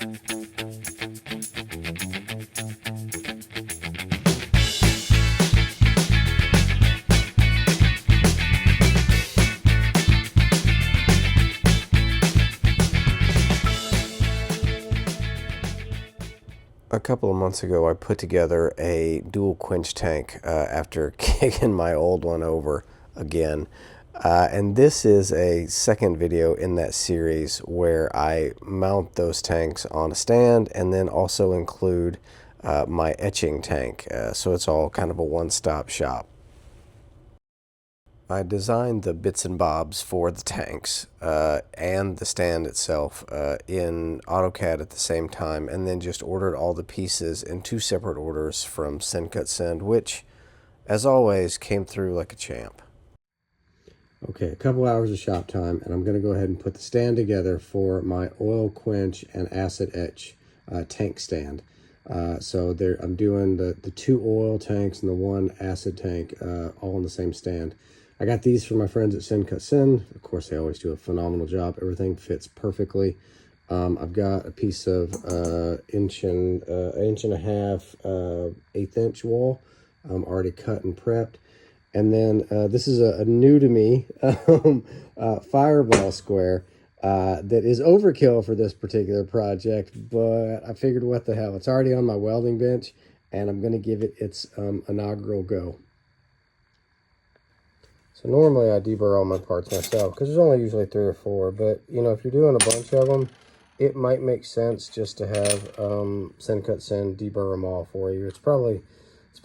A couple of months ago, I put together a dual quench tank after kicking my old one over again. And this is a second video in that series where I mount those tanks on a stand and then also include my etching tank. So it's all kind of a one-stop shop. I designed the bits and bobs for the tanks and the stand itself in AutoCAD at the same time, and then just ordered all the pieces in two separate orders from SendCutSend, which, as always, came through like a champ. Okay, a couple hours of shop time, and I'm going to go ahead and put the stand together for my oil quench and acid etch tank stand. So there, I'm doing the two oil tanks and the one acid tank all on the same stand. I got these from my friends at SendCutSend. Of course, they always do a phenomenal job. Everything fits perfectly. I've got a piece of inch and a half, 1/8 inch wall already cut and prepped. And then this is a new to me fireball square that is overkill for this particular project, but I figured what the hell. It's already on my welding bench, and I'm going to give it its inaugural go. So normally I deburr all my parts myself because there's only usually 3 or 4, but you know, if you're doing a bunch of them, it might make sense just to have SendCutSend deburr them all for you. It's probably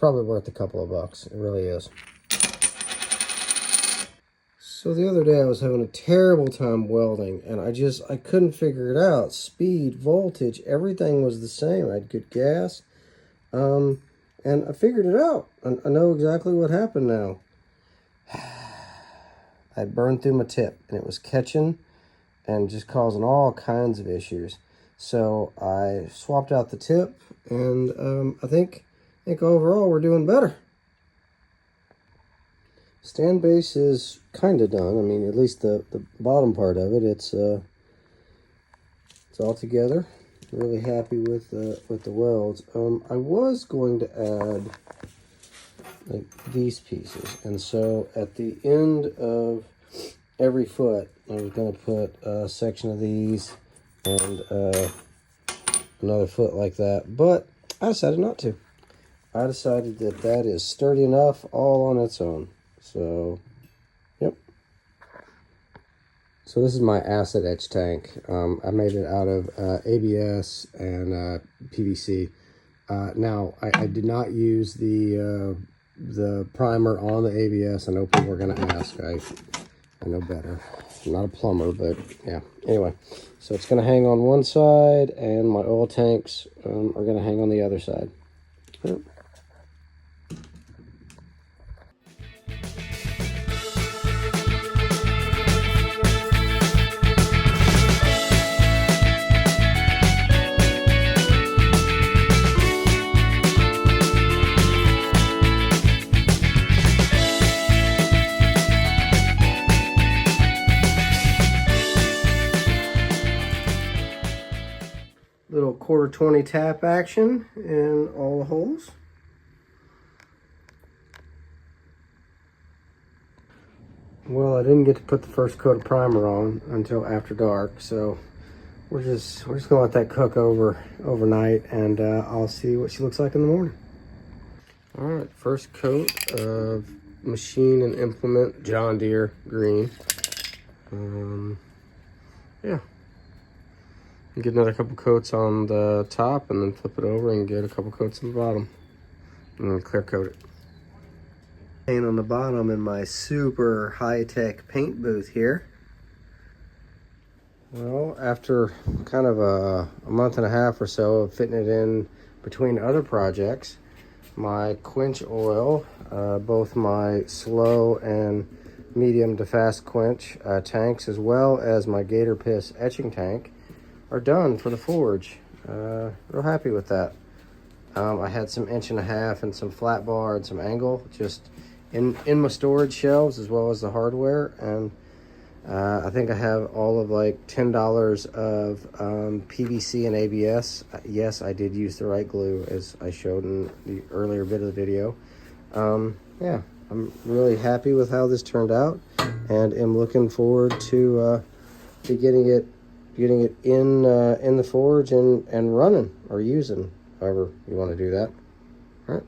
worth a couple of bucks. It really is. So the other day I was having a terrible time welding, and I couldn't figure it out. Speed, voltage, everything was the same. I had good gas, and I figured it out. I know exactly what happened now. I burned through my tip, and it was catching and just causing all kinds of issues. So I swapped out the tip, and I think overall we're doing better. Stand base is kind of done. I mean, at least the bottom part of it, it's all together. Really happy with the welds. I was going to add like these pieces, and so at the end of every foot I was going to put a section of these and another foot like that, but I decided not to. I decided that is sturdy enough all on its own. So yep. So this is my acid etch tank. I made it out of ABS and PVC. Now I did not use the primer on the ABS. I know people are going to ask. I know better. I'm not a plumber, but yeah. Anyway, so it's going to hang on one side, and my oil tanks are going to hang on the other side. Yep. Little 1/4-20 tap action in all the holes. Well, I didn't get to put the first coat of primer on until after dark, so we're just gonna let that cook overnight, and I'll see what she looks like in the morning. All right, first coat of machine and implement John Deere green. Yeah. Get another couple coats on the top, and then flip it over and get a couple coats on the bottom, and then clear coat it. Paint on the bottom in my super high-tech paint booth here. Well, after kind of a month and a half or so of fitting it in between other projects, my Quench oil, both my slow and medium to fast quench tanks, as well as my Gator piss etching tank, are done for the forge. Real happy with that. I had some 1.5 inch and some flat bar and some angle just in my storage shelves, as well as the hardware, and I think I have all of like $10 of PVC and ABS. Yes, I did use the right glue as I showed in the earlier bit of the video. Yeah, I'm really happy with how this turned out, and am looking forward to getting it in the forge and running, or using, however you want to do that. All right.